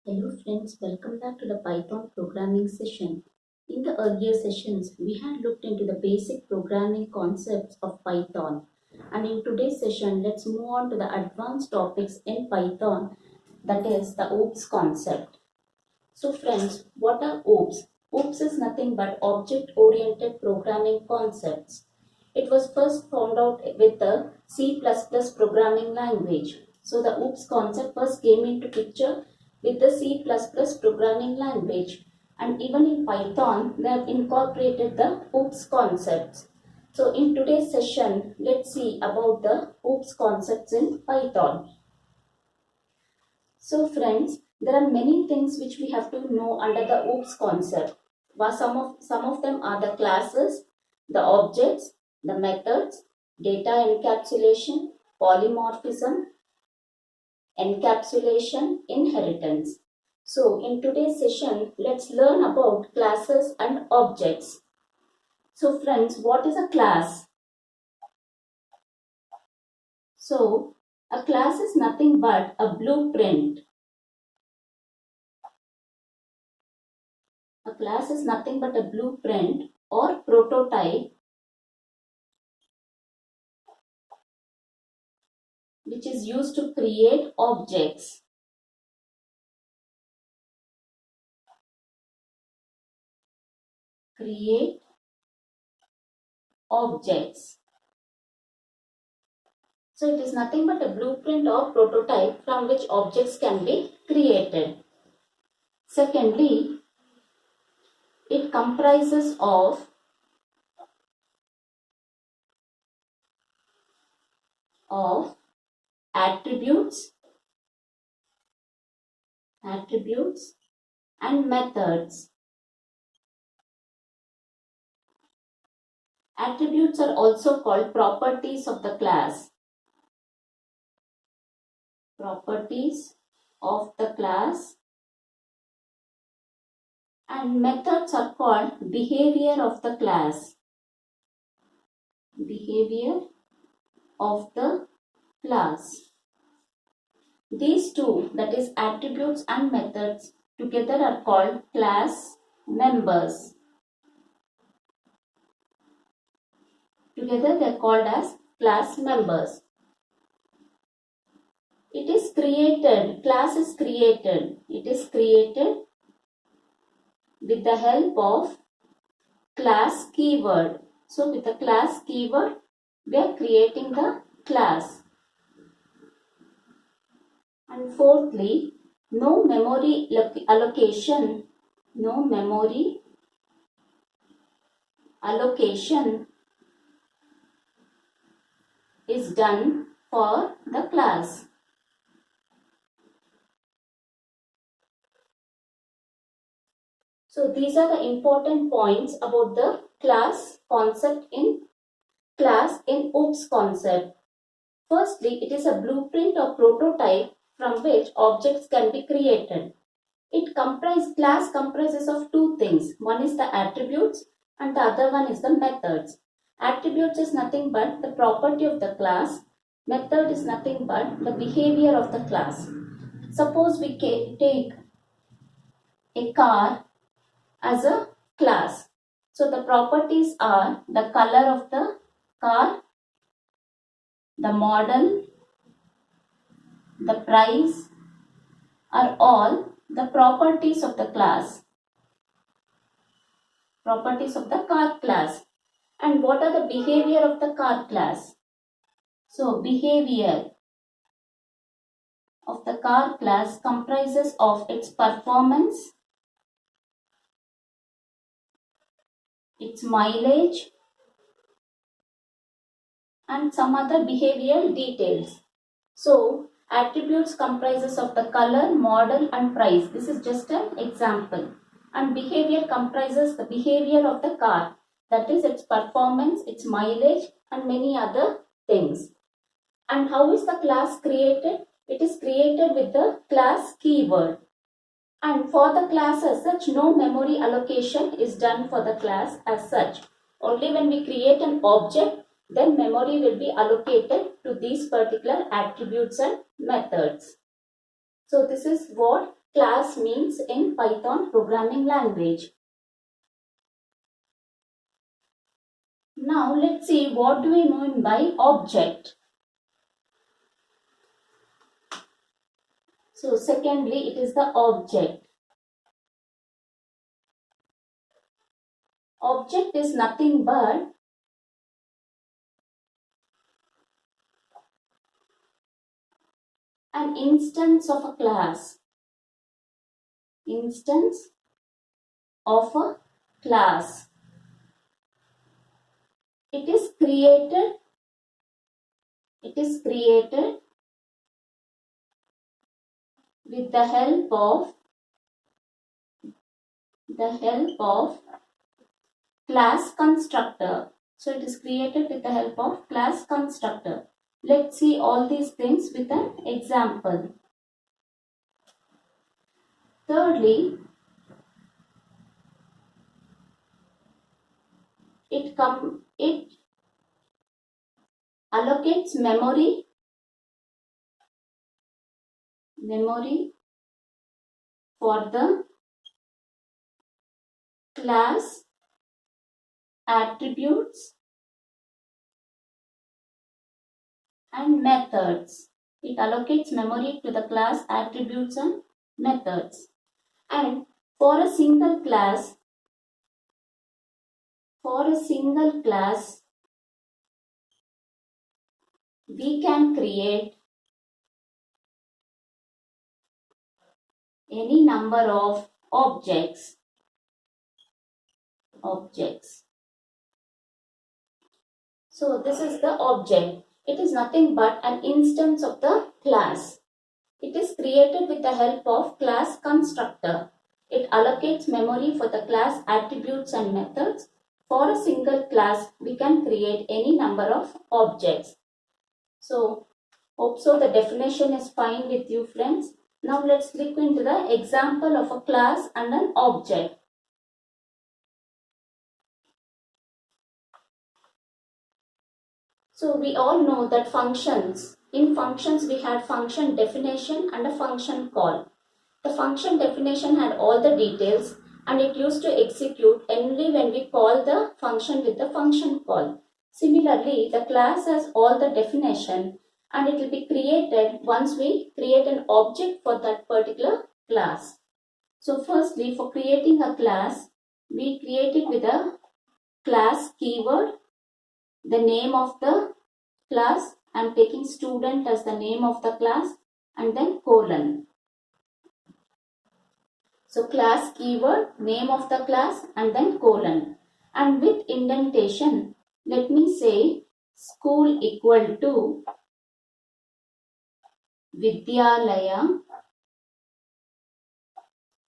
Hello friends, welcome back to the Python programming session. In the earlier sessions, we had looked into the basic programming concepts of Python. And in today's session, let's move on to the advanced topics in Python, that is the OOPS concept. So friends, what are OOPS? OOPS is nothing but object-oriented programming concepts. It was first found out with the C++ programming language. So the OOPS concept first came into picture with the C++ programming language. And even in Python, they have incorporated the OOPS concepts. So in today's session, let's see about the OOPS concepts in Python. So friends, there are many things which we have to know under the OOPS concept. Some of them are the classes, the objects, the methods, data encapsulation, polymorphism, encapsulation, inheritance. So in today's session, let's learn about classes and objects. So friends, what is a class? So a class is nothing but a blueprint. A class is nothing but a blueprint or prototype which is used to create objects. Create objects. So it is nothing but a blueprint or prototype from which objects can be created. Secondly, it comprises of attributes and methods. Attributes are also called properties of the class. Properties of the class. And methods are called behavior of the class. Behavior of the class. These two, that is attributes and methods, together are called class members. Together they are called as class members. It is created, class is created. It is created with the help of class keyword. So with the class keyword, we are creating the class. And fourthly, no memory allocation is done for the class. So these are the important points about the class concept in OOPS concept. Firstly, it is a blueprint or prototype from which objects can be created. Class comprises of two things. One is the attributes and the other one is the methods. Attributes is nothing but the property of the class. Method is nothing but the behavior of the class. Suppose we take a car as a class. So the properties are the color of the car, the model, the price are all the properties of the class. Properties of the car class. And what are the behavior of the car class? So behavior of the car class comprises of its performance, its mileage, and some other behavioral details. So attributes comprises of the color, model and price. This is just an example. And behavior comprises the behavior of the car. That is its performance, its mileage and many other things. And how is the class created? It is created with the class keyword. And for the class as such, no memory allocation is done for the class as such. Only when we create an object, then memory will be allocated to these particular attributes and methods. So this is what class means in Python programming language. Now let's see what do we mean by object. So secondly, it is the object. Object is nothing but an instance of a class. Instance of a class. It is created with the help of class constructor. So it is created with the help of class constructor. Let's see all these things with an example. Thirdly, it allocates memory for the class attributes and methods. It allocates memory to the class attributes and methods. And for a single class, we can create any number of objects. So this is the object. It is nothing but an instance of the class. It is created with the help of class constructor. It allocates memory for the class attributes and methods. For a single class, we can create any number of objects. So, hope so the definition is fine with you, friends. Now let's look into the example of a class and an object. So we all know that in functions we had function definition and a function call. The function definition had all the details and it used to execute only when we call the function with the function call. Similarly, the class has all the definition and it will be created once we create an object for that particular class. So firstly, for creating a class, we create it with a class keyword, the name of the class. I am taking student as the name of the class and then colon. So class keyword, name of the class and then colon. And with indentation, let me say school equal to Vidyalaya.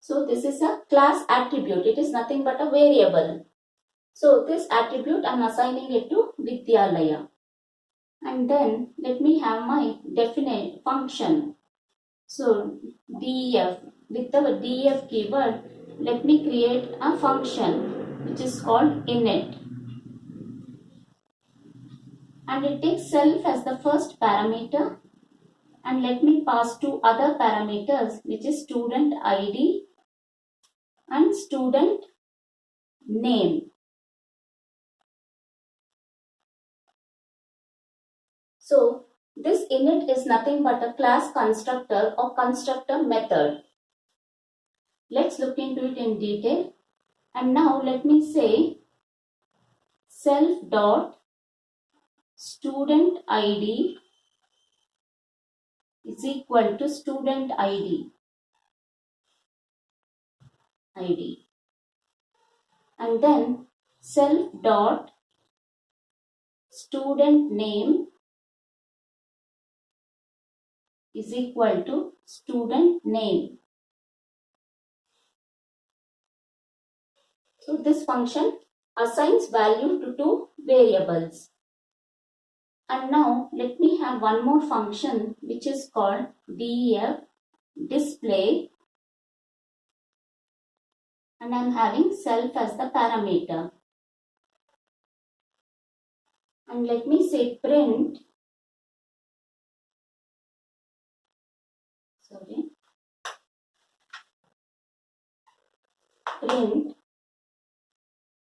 So this is a class attribute. It is nothing but a variable. So this attribute I am assigning it to Vidyalaya. And then let me have my definite function. So def, with the def keyword, let me create a function which is called init. And it takes self as the first parameter. And let me pass two other parameters which is student ID and student name. So this init is nothing but a class constructor or constructor method. Let's look into it in detail. And now let me say self dot student ID is equal to student ID. And then self dot student name is equal to student name. So this function assigns value to two variables. And now let me have one more function which is called def display, and I am having self as the parameter. And let me say print, print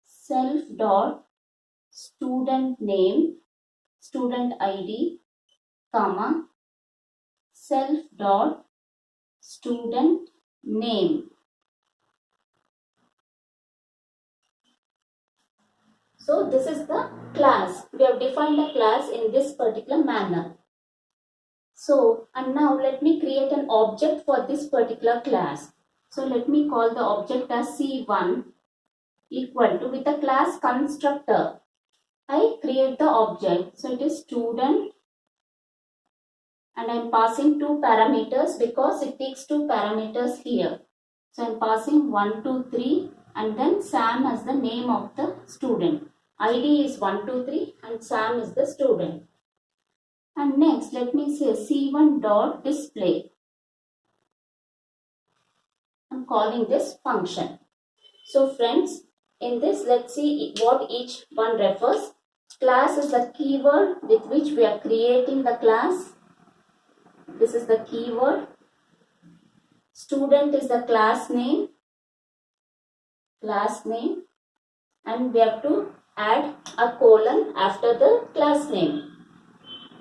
self dot student name, student ID, comma, self dot student name. So this is the class. We have defined the class in this particular manner. So, and now let me create an object for this particular class. So let me call the object as C1 equal to, with the class constructor, I create the object. So it is student, and I am passing two parameters because it takes two parameters here. So I am passing 1, 2, 3 and then Sam as the name of the student. ID is 1, 2, 3 and Sam is the student. And next let me say C1 dot display. I am calling this function. So friends, in this let's see what each one refers. Class is the keyword with which we are creating the class. This is the keyword. Student is the class name, and we have to add a colon after the class name.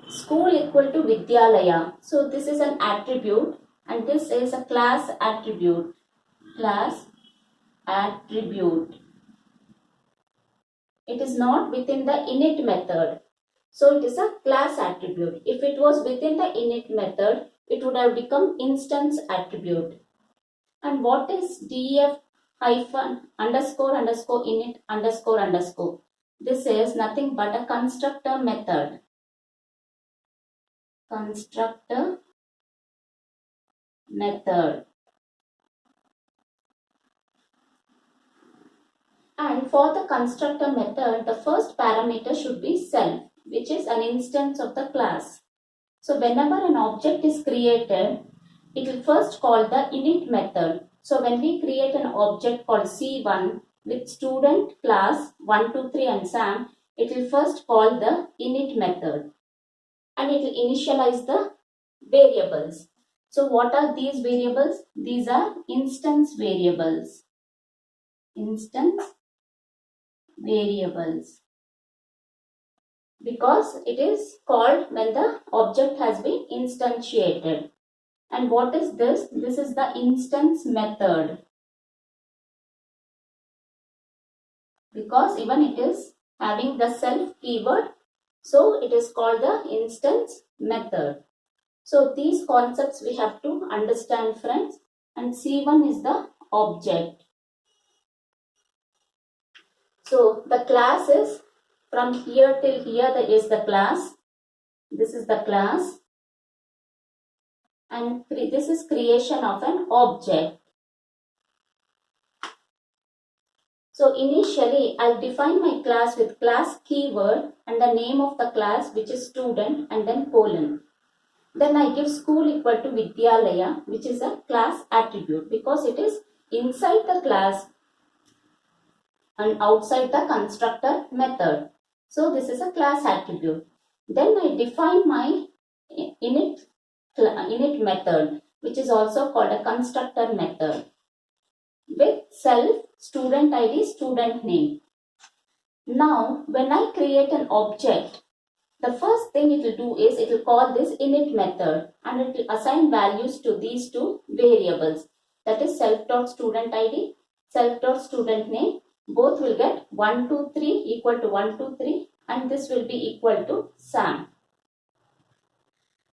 School equal to Vidyalaya. So this is an attribute and this is a class attribute. Class attribute. It is not within the init method. So it is a class attribute. If it was within the init method, it would have become instance attribute. And what is def hyphen underscore underscore init underscore underscore? This is nothing but a constructor method. Constructor method. And for the constructor method, the first parameter should be self, which is an instance of the class. So whenever an object is created, it will first call the init method. So when we create an object called C1 with student, class 1, 2, 3 and Sam, it will first call the init method and it will initialize the variables. So what are these variables? These are instance variables. Instance variables. Because it is called when the object has been instantiated. And what is this? This is the instance method. Because even it is having the self keyword, so it is called the instance method. So these concepts we have to understand, friends. And C1 is the object. So the class is from here till here, that is the class. This is the class. And this is creation of an object. So initially I'll define my class with class keyword and the name of the class, which is student, and then colon. Then I give school equal to Vidyalaya, which is a class attribute because it is inside the class and outside the constructor method. So this is a class attribute. Then I define my init method, which is also called a constructor method, with self, student ID, student name. Now when I create an object, the first thing it will do is it will call this init method and it will assign values to these two variables, that is self.student ID, self.student name. Both will get 1, 2, 3 equal to 1, 2, 3 and this will be equal to Sam.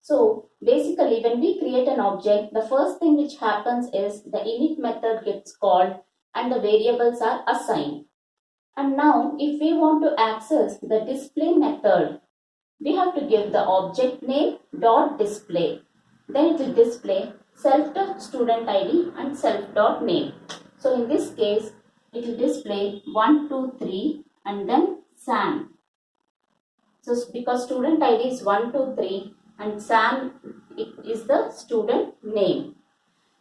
So basically when we create an object, the first thing which happens is the init method gets called and the variables are assigned. And now if we want to access the display method, we have to give the object name dot display. Then it will display self.student ID and self.name. So in this case, it will display 1, 2, 3 and then Sam. So because student ID is 1, 2, 3 and Sam is the student name.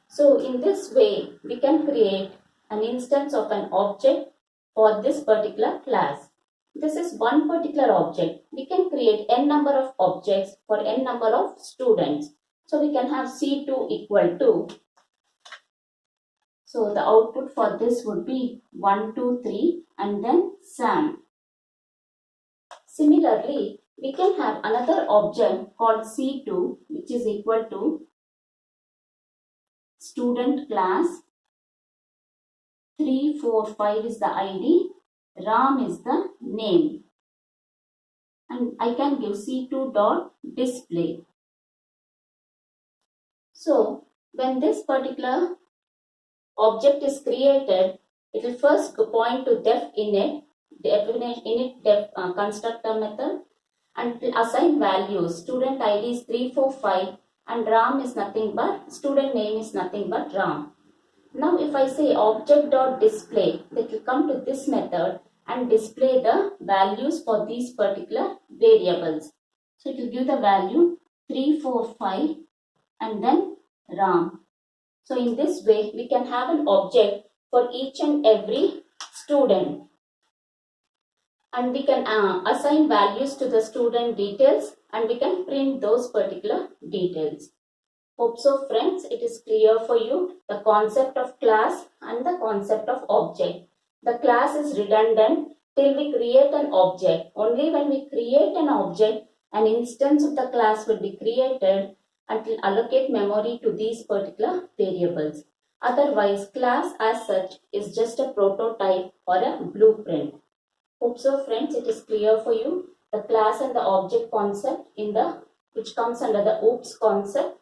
So in this way, we can create an instance of an object for this particular class. This is one particular object. We can create n number of objects for n number of students. So we can have C2 equal to So the output for this would be 1, 2, 3 and then Sam. Similarly, we can have another object called C2 which is equal to student class. 3, 4, 5 is the ID, Ram is the name, and I can give C2 dot display. So when this particular object is created, it will first point to def init, definition init def constructor method, and it will assign values. Student ID is 3, 4, 5 and Ram is nothing but, student name is nothing but Ram. Now if I say object.display, it will come to this method and display the values for these particular variables. So it will give the value 3, 4, 5 and then Ram. So in this way we can have an object for each and every student, and we can assign values to the student details and we can print those particular details. Hope so friends, it is clear for you the concept of class and the concept of object. The class is redundant till we create an object. Only when we create an object, an instance of the class will be created and will allocate memory to these particular variables. Otherwise, class as such is just a prototype or a blueprint. Hope so friends, it is clear for you the class and the object concept which comes under the OOPS concept.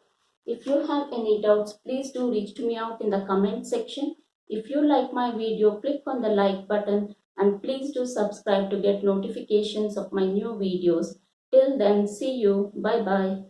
If you have any doubts, please do reach to me out in the comment section. If you like my video, click on the like button and please do subscribe to get notifications of my new videos. Till then, see you. Bye bye.